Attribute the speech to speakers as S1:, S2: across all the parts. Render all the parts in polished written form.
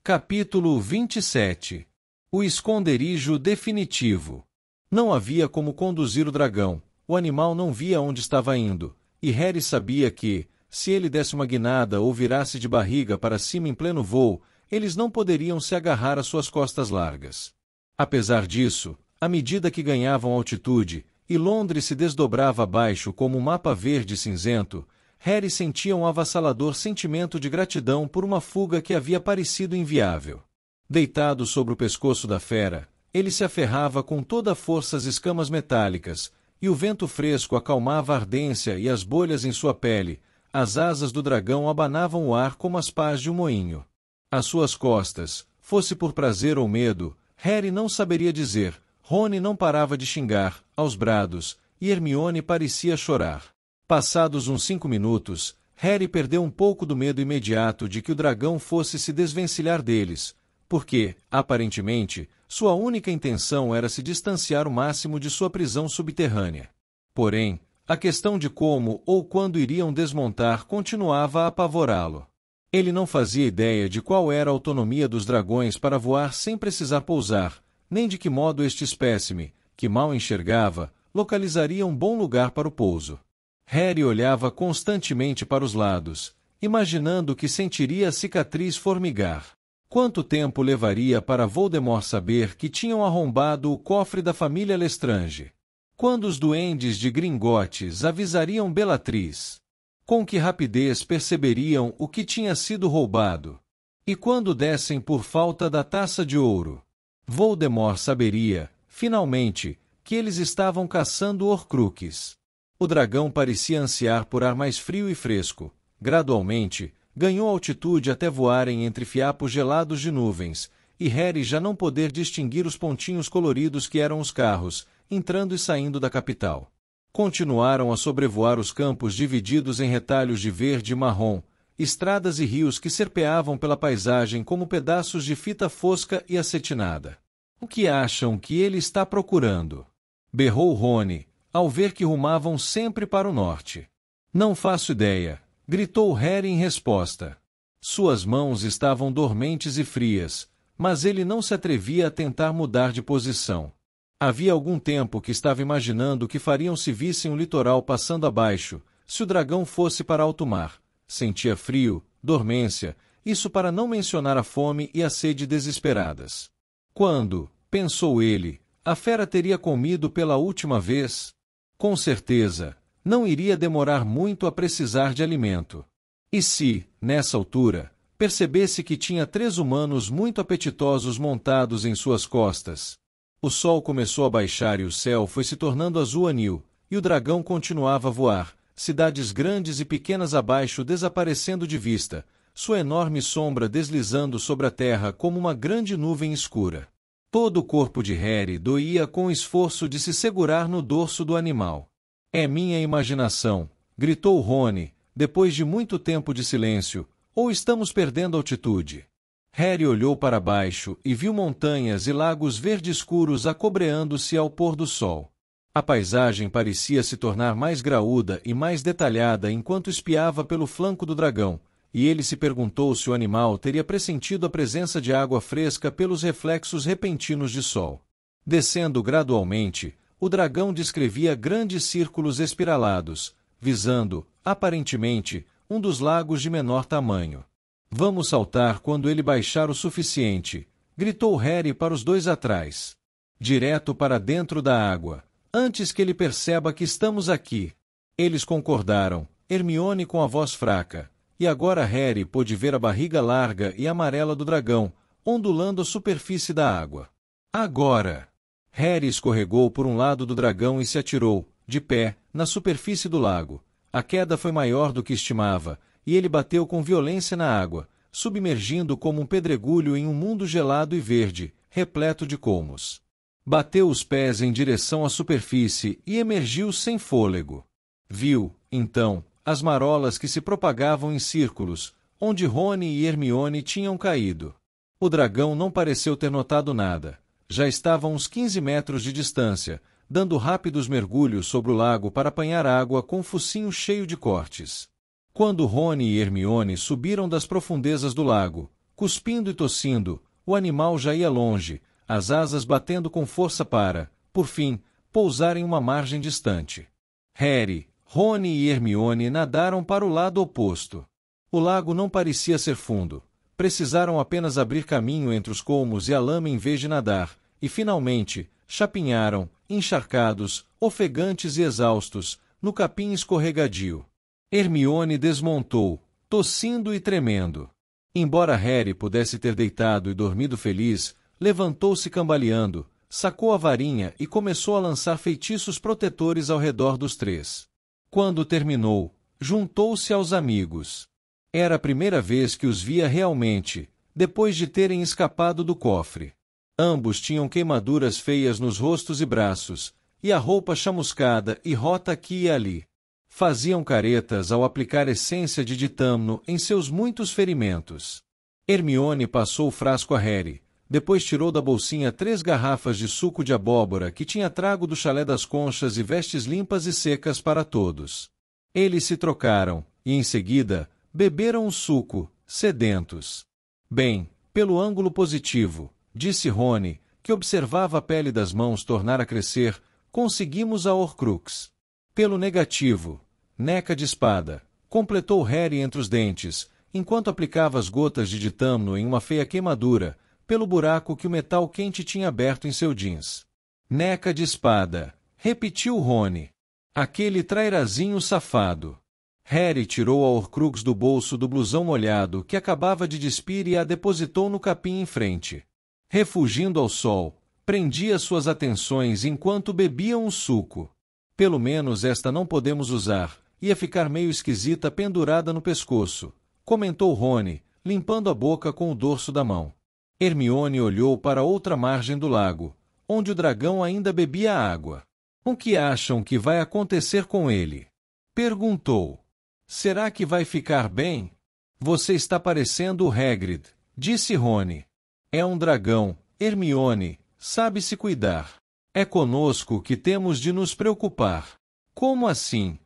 S1: Capítulo 27. O esconderijo definitivo. Não havia como conduzir o dragão, o animal não via onde estava indo, e Harry sabia que, se ele desse uma guinada ou virasse de barriga para cima em pleno voo, eles não poderiam se agarrar às suas costas largas. Apesar disso, à medida que ganhavam altitude, e Londres se desdobrava abaixo como um mapa verde cinzento, Harry sentia um avassalador sentimento de gratidão por uma fuga que havia parecido inviável. Deitado sobre o pescoço da fera, ele se aferrava com toda a força às escamas metálicas, e o vento fresco acalmava a ardência e as bolhas em sua pele. As asas do dragão abanavam o ar como as pás de um moinho. Às suas costas, fosse por prazer ou medo, Harry não saberia dizer. Rony não parava de xingar, aos brados, e Hermione parecia chorar. Passados uns 5 minutos, Harry perdeu um pouco do medo imediato de que o dragão fosse se desvencilhar deles, porque, aparentemente, sua única intenção era se distanciar o máximo de sua prisão subterrânea. Porém, a questão de como ou quando iriam desmontar continuava a apavorá-lo. Ele não fazia ideia de qual era a autonomia dos dragões para voar sem precisar pousar, nem de que modo este espécime, que mal enxergava, localizaria um bom lugar para o pouso. Harry olhava constantemente para os lados, imaginando que sentiria a cicatriz formigar. Quanto tempo levaria para Voldemort saber que tinham arrombado o cofre da família Lestrange? Quando os duendes de Gringotts avisariam Bellatrix? Com que rapidez perceberiam o que tinha sido roubado? E quando dessem por falta da taça de ouro? Voldemort saberia, finalmente, que eles estavam caçando Horcruxes. O dragão parecia ansiar por ar mais frio e fresco. Gradualmente, ganhou altitude até voarem entre fiapos gelados de nuvens, e Harry já não poder distinguir os pontinhos coloridos que eram os carros, entrando e saindo da capital. Continuaram a sobrevoar os campos divididos em retalhos de verde e marrom, estradas e rios que serpeavam pela paisagem como pedaços de fita fosca e acetinada. O que acham que ele está procurando? Berrou Rony, ao ver que rumavam sempre para o norte. Não faço ideia, gritou Harry em resposta. Suas mãos estavam dormentes e frias, mas ele não se atrevia a tentar mudar de posição. Havia algum tempo que estava imaginando o que fariam se vissem o litoral passando abaixo, se o dragão fosse para alto mar. Sentia frio, dormência, isso para não mencionar a fome e a sede desesperadas. Quando, pensou ele, a fera teria comido pela última vez? Com certeza, não iria demorar muito a precisar de alimento. E se, nessa altura, percebesse que tinha 3 humanos muito apetitosos montados em suas costas? O sol começou a baixar e o céu foi se tornando azul anil, e o dragão continuava a voar, cidades grandes e pequenas abaixo desaparecendo de vista, sua enorme sombra deslizando sobre a terra como uma grande nuvem escura. Todo o corpo de Harry doía com o esforço de se segurar no dorso do animal. É minha imaginação, gritou Rony, depois de muito tempo de silêncio, ou estamos perdendo altitude? Harry olhou para baixo e viu montanhas e lagos verde escuros acobreando-se ao pôr do sol. A paisagem parecia se tornar mais graúda e mais detalhada enquanto espiava pelo flanco do dragão, e ele se perguntou se o animal teria pressentido a presença de água fresca pelos reflexos repentinos de sol. Descendo gradualmente, o dragão descrevia grandes círculos espiralados, visando, aparentemente, um dos lagos de menor tamanho. Vamos saltar quando ele baixar o suficiente, gritou Harry para os 2 atrás. Direto para dentro da água, antes que ele perceba que estamos aqui. Eles concordaram, Hermione com a voz fraca. E agora Harry pôde ver a barriga larga e amarela do dragão, ondulando a superfície da água. Agora! Harry escorregou por um lado do dragão e se atirou, de pé, na superfície do lago. A queda foi maior do que estimava, e ele bateu com violência na água, submergindo como um pedregulho em um mundo gelado e verde, repleto de colmos. Bateu os pés em direção à superfície e emergiu sem fôlego. Viu, então, as marolas que se propagavam em círculos, onde Rony e Hermione tinham caído. O dragão não pareceu ter notado nada. Já estava a uns 15 metros de distância, dando rápidos mergulhos sobre o lago para apanhar água com o focinho cheio de cortes. Quando Rony e Hermione subiram das profundezas do lago, Cuspindo e tossindo, o animal já ia longe, as asas batendo com força para, por fim, pousar em uma margem distante. Harry, Rony e Hermione nadaram para o lado oposto. O lago não parecia ser fundo. Precisaram apenas abrir caminho entre os colmos e a lama em vez de nadar, e finalmente, chapinharam, encharcados, ofegantes e exaustos, no capim escorregadio. Hermione desmontou, tossindo e tremendo. Embora Harry pudesse ter deitado e dormido feliz, levantou-se cambaleando, sacou a varinha e começou a lançar feitiços protetores ao redor dos três. Quando terminou, juntou-se aos amigos. Era a primeira vez que os via realmente, depois de terem escapado do cofre. Ambos tinham queimaduras feias nos rostos e braços, e a roupa chamuscada e rota aqui e ali. Faziam caretas ao aplicar essência de ditâmno em seus muitos ferimentos. Hermione passou o frasco a Harry, depois tirou da bolsinha 3 garrafas de suco de abóbora que tinha trago do chalé das conchas e vestes limpas e secas para todos. Eles se trocaram, e em seguida, beberam o suco, sedentos. Bem, pelo ângulo positivo, disse Rony, que observava a pele das mãos tornar a crescer, conseguimos a Horcrux. Pelo negativo, neca de espada, completou Harry entre os dentes, enquanto aplicava as gotas de ditâmno em uma feia queimadura, pelo buraco que o metal quente tinha aberto em seu jeans. Neca de espada, repetiu Rony. Aquele trairazinho safado. Harry tirou a Horcrux do bolso do blusão molhado que acabava de despir e a depositou no capim em frente. Refugindo ao sol, prendia suas atenções enquanto bebiam o suco. Pelo menos esta não podemos usar, ia ficar meio esquisita pendurada no pescoço, comentou Rony, limpando a boca com o dorso da mão. Hermione olhou para outra margem do lago, onde o dragão ainda bebia água. O que acham que vai acontecer com ele? Perguntou. Será que vai ficar bem? Você está parecendo o Hagrid, disse Rony. É um dragão, Hermione, sabe se cuidar. É conosco que temos de nos preocupar. Como assim?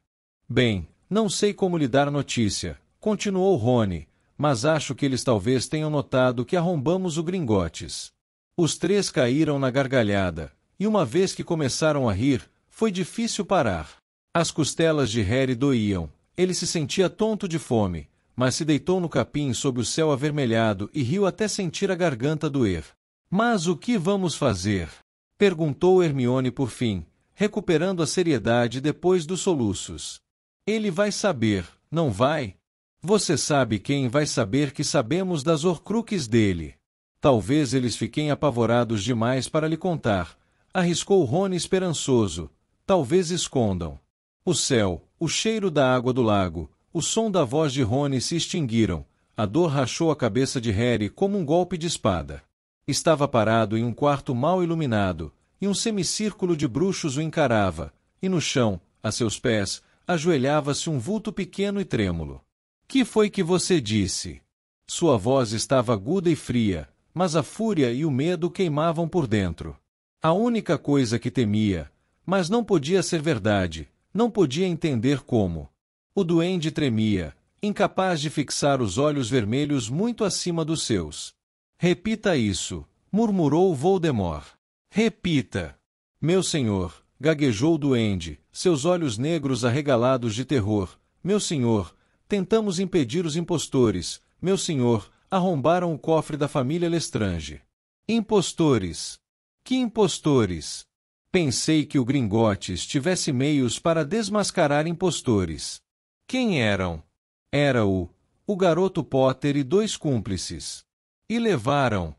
S1: Bem, não sei como lhe dar notícia, continuou Rony, mas acho que eles talvez tenham notado que arrombamos o Gringotts. Os três caíram na gargalhada, e uma vez que começaram a rir, foi difícil parar. As costelas de Harry doíam, ele se sentia tonto de fome, mas se deitou no capim sob o céu avermelhado e riu até sentir a garganta doer. Mas o que vamos fazer? Perguntou Hermione por fim, recuperando a seriedade depois dos soluços. Ele vai saber, não vai? Você sabe quem vai saber que sabemos das Horcruxes dele. Talvez eles fiquem apavorados demais para lhe contar, arriscou Rony esperançoso. Talvez escondam. O céu, o cheiro da água do lago, o som da voz de Rony se extinguiram. A dor rachou a cabeça de Harry como um golpe de espada. Estava parado em um quarto mal iluminado, e um semicírculo de bruxos o encarava, e no chão, a seus pés, ajoelhava-se um vulto pequeno e trêmulo. Que foi que você disse? Sua voz estava aguda e fria, mas a fúria e o medo queimavam por dentro. A única coisa que temia, mas não podia ser verdade, não podia entender como. O duende tremia, incapaz de fixar os olhos vermelhos muito acima dos seus. Repita isso, murmurou Voldemort. Repita. Meu senhor, gaguejou o duende, seus olhos negros arregalados de terror. Meu senhor, tentamos impedir os impostores. Meu senhor, arrombaram o cofre da família Lestrange. Impostores. Que impostores? Pensei que o Gringotts tivesse meios para desmascarar impostores. Quem eram? Era o garoto Potter e 2 cúmplices. E levaram?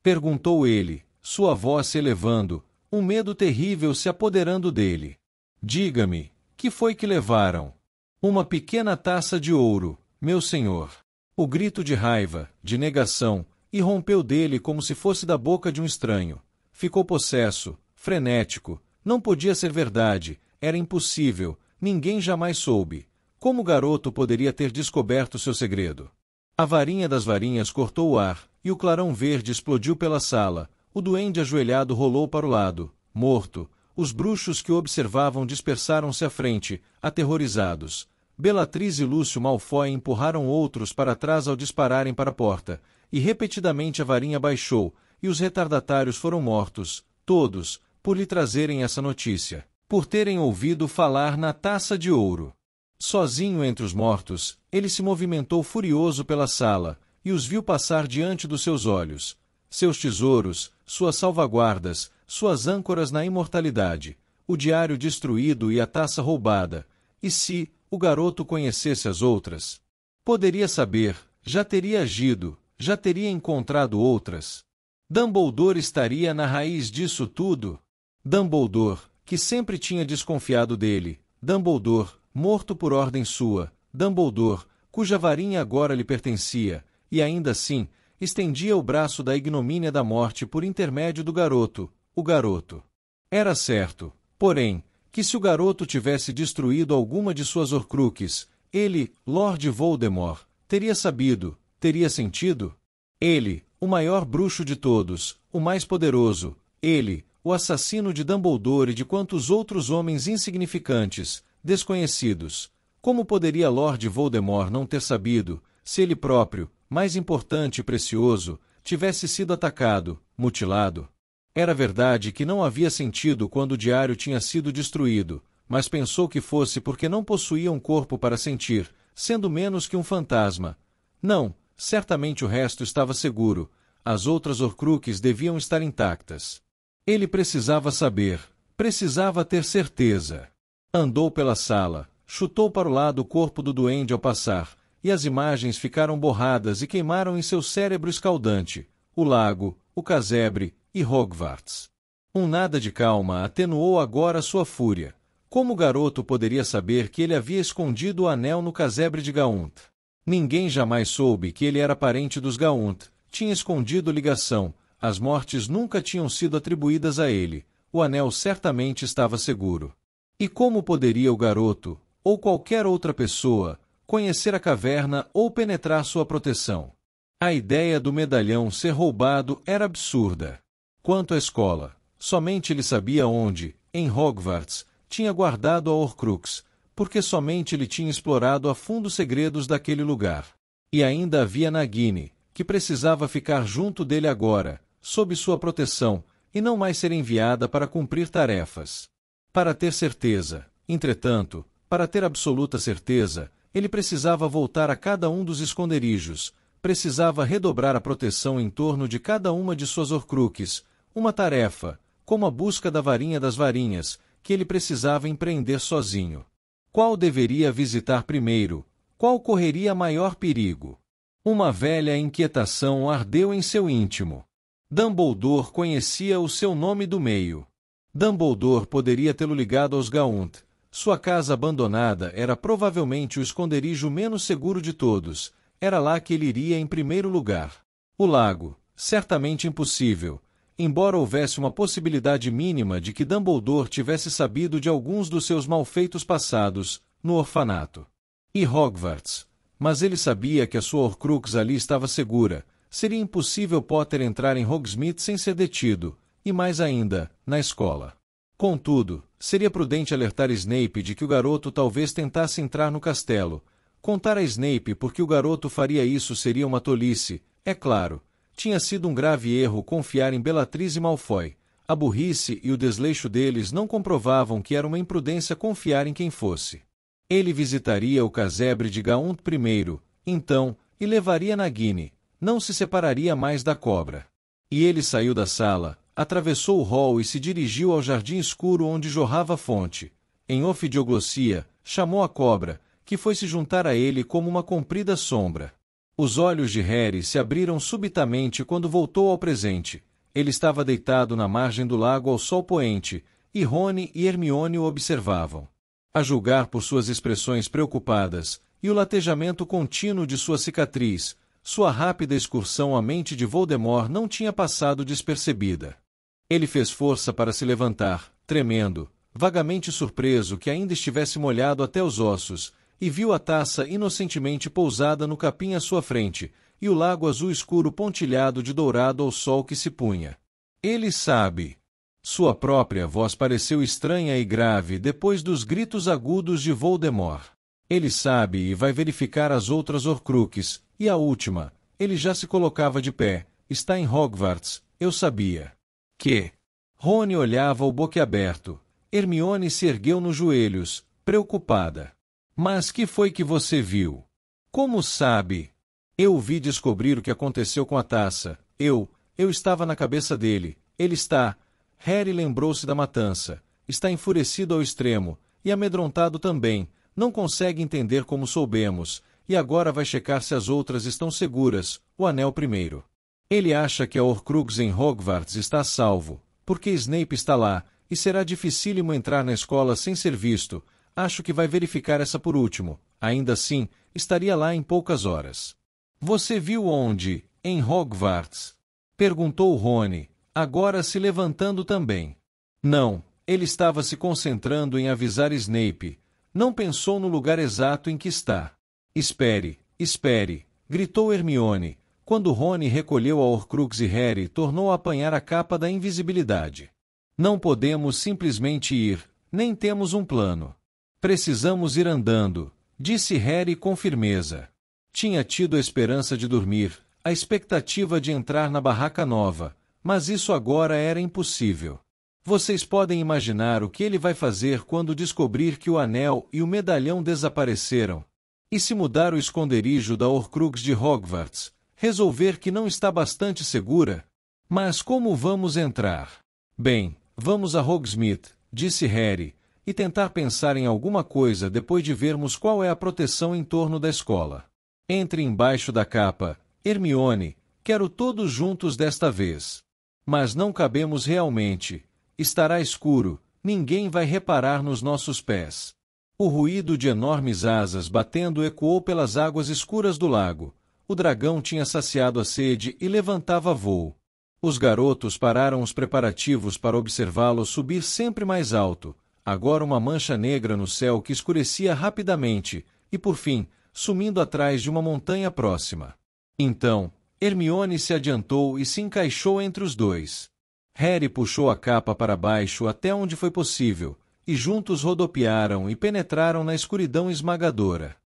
S1: Perguntou ele, sua voz se elevando, um medo terrível se apoderando dele. Diga-me, que foi que levaram? Uma pequena taça de ouro, meu senhor. O grito de raiva, de negação, irrompeu dele como se fosse da boca de um estranho. Ficou possesso, frenético. Não podia ser verdade, era impossível, ninguém jamais soube. Como o garoto poderia ter descoberto seu segredo? A varinha das varinhas cortou o ar, e o clarão verde explodiu pela sala. O duende ajoelhado rolou para o lado, morto. Os bruxos que o observavam dispersaram-se à frente, aterrorizados. Bellatrix e Lúcio Malfoy empurraram outros para trás ao dispararem para a porta. e repetidamente a varinha baixou, e os retardatários foram mortos, todos, por lhe trazerem essa notícia, por terem ouvido falar na taça de ouro. Sozinho entre os mortos, ele se movimentou furioso pela sala, e os viu passar diante dos seus olhos. Seus tesouros, suas salvaguardas, suas âncoras na imortalidade, o diário destruído e a taça roubada. E se o garoto conhecesse as outras? Poderia saber, já teria agido, já teria encontrado outras. Dumbledore estaria na raiz disso tudo? Dumbledore, que sempre tinha desconfiado dele, Dumbledore, morto por ordem sua, Dumbledore, cuja varinha agora lhe pertencia, e ainda assim, estendia o braço da ignomínia da morte por intermédio do garoto, o garoto. Era certo, porém, que se o garoto tivesse destruído alguma de suas Horcruxes, ele, Lord Voldemort, teria sabido, teria sentido? Ele, o maior bruxo de todos, o mais poderoso, ele, o assassino de Dumbledore e de quantos outros homens insignificantes, desconhecidos. Como poderia Lord Voldemort não ter sabido, se ele próprio, mais importante e precioso, tivesse sido atacado, mutilado? Era verdade que não havia sentido quando o diário tinha sido destruído, mas pensou que fosse porque não possuía um corpo para sentir, sendo menos que um fantasma. Não, certamente o resto estava seguro, as outras Horcruxes deviam estar intactas. Ele precisava saber, precisava ter certeza. Andou pela sala, chutou para o lado o corpo do duende ao passar, e as imagens ficaram borradas e queimaram em seu cérebro escaldante, o lago, o casebre e Hogwarts. Um nada de calma atenuou agora sua fúria. Como o garoto poderia saber que ele havia escondido o anel no casebre de Gaunt? Ninguém jamais soube que ele era parente dos Gaunt, tinha escondido ligação, as mortes nunca tinham sido atribuídas a ele, o anel certamente estava seguro. E como poderia o garoto, ou qualquer outra pessoa, conhecer a caverna ou penetrar sua proteção? A ideia do medalhão ser roubado era absurda. Quanto à escola, somente ele sabia onde, em Hogwarts, tinha guardado a Horcrux, porque somente ele tinha explorado a fundo os segredos daquele lugar. E ainda havia Nagini, que precisava ficar junto dele agora, sob sua proteção, e não mais ser enviada para cumprir tarefas. Para ter certeza, entretanto, para ter absoluta certeza, ele precisava voltar a cada um dos esconderijos, precisava redobrar a proteção em torno de cada uma de suas Horcruxes, uma tarefa, como a busca da varinha das varinhas, que ele precisava empreender sozinho. Qual deveria visitar primeiro? Qual correria maior perigo? Uma velha inquietação ardeu em seu íntimo. Dumbledore conhecia o seu nome do meio. Dumbledore poderia tê-lo ligado aos Gaunt. Sua casa abandonada era provavelmente o esconderijo menos seguro de todos. Era lá que ele iria em primeiro lugar. O lago, certamente impossível, embora houvesse uma possibilidade mínima de que Dumbledore tivesse sabido de alguns dos seus malfeitos passados, no orfanato. E Hogwarts. Mas ele sabia que a sua Horcrux ali estava segura. Seria impossível Potter entrar em Hogsmeade sem ser detido, e mais ainda, na escola. Contudo, seria prudente alertar Snape de que o garoto talvez tentasse entrar no castelo. Contar a Snape porque o garoto faria isso seria uma tolice, é claro. Tinha sido um grave erro confiar em Bellatrix e Malfoy. A burrice e o desleixo deles não comprovavam que era uma imprudência confiar em quem fosse. Ele visitaria o casebre de Gaunt primeiro, então, e levaria Nagini. Não se separaria mais da cobra. E ele saiu da sala, atravessou o hall e se dirigiu ao jardim escuro onde jorrava a fonte. Em ofidioglossia, chamou a cobra, que foi se juntar a ele como uma comprida sombra. Os olhos de Harry se abriram subitamente quando voltou ao presente. Ele estava deitado na margem do lago ao sol poente, e Rony e Hermione o observavam. A julgar por suas expressões preocupadas, e o latejamento contínuo de sua cicatriz, sua rápida excursão à mente de Voldemort não tinha passado despercebida. Ele fez força para se levantar, tremendo, vagamente surpreso que ainda estivesse molhado até os ossos, e viu a taça inocentemente pousada no capim à sua frente, e o lago azul escuro pontilhado de dourado ao sol que se punha. Ele sabe. Sua própria voz pareceu estranha e grave depois dos gritos agudos de Voldemort. Ele sabe e vai verificar as outras Horcruxes, e a última, ele já se colocava de pé. Está em Hogwarts, eu sabia. Que? Rony olhava o boquiaberto. Hermione se ergueu nos joelhos, preocupada. Mas que foi que você viu? Como sabe? Eu o vi descobrir o que aconteceu com a taça. Eu estava na cabeça dele. Ele está... Harry lembrou-se da matança. Está enfurecido ao extremo, e amedrontado também. Não consegue entender como soubemos, e agora vai checar se as outras estão seguras, o anel primeiro. Ele acha que a Horcrux em Hogwarts está a salvo, porque Snape está lá, e será dificílimo entrar na escola sem ser visto. Acho que vai verificar essa por último. Ainda assim, estaria lá em poucas horas. Você viu onde? Em Hogwarts? Perguntou Rony, agora se levantando também. Não, ele estava se concentrando em avisar Snape. Não pensou no lugar exato em que está. Espere, espere, gritou Hermione, quando Rony recolheu a Horcrux e Harry tornou a apanhar a capa da invisibilidade. Não podemos simplesmente ir, nem temos um plano. Precisamos ir andando, disse Harry com firmeza. Tinha tido a esperança de dormir, a expectativa de entrar na barraca nova, mas isso agora era impossível. Vocês podem imaginar o que ele vai fazer quando descobrir que o anel e o medalhão desapareceram. E se mudar o esconderijo da Horcrux de Hogwarts, resolver que não está bastante segura? Mas como vamos entrar? Bem, vamos a Hogsmeade, disse Harry, e tentar pensar em alguma coisa depois de vermos qual é a proteção em torno da escola. Entre embaixo da capa, Hermione, quero todos juntos desta vez. Mas não cabemos realmente. Estará escuro, ninguém vai reparar nos nossos pés. O ruído de enormes asas batendo ecoou pelas águas escuras do lago. O dragão tinha saciado a sede e levantava voo. Os garotos pararam os preparativos para observá-lo subir sempre mais alto. Agora uma mancha negra no céu que escurecia rapidamente, e por fim, sumindo atrás de uma montanha próxima. Então, Hermione se adiantou e se encaixou entre os dois. Harry puxou a capa para baixo até onde foi possível, e juntos rodopiaram e penetraram na escuridão esmagadora.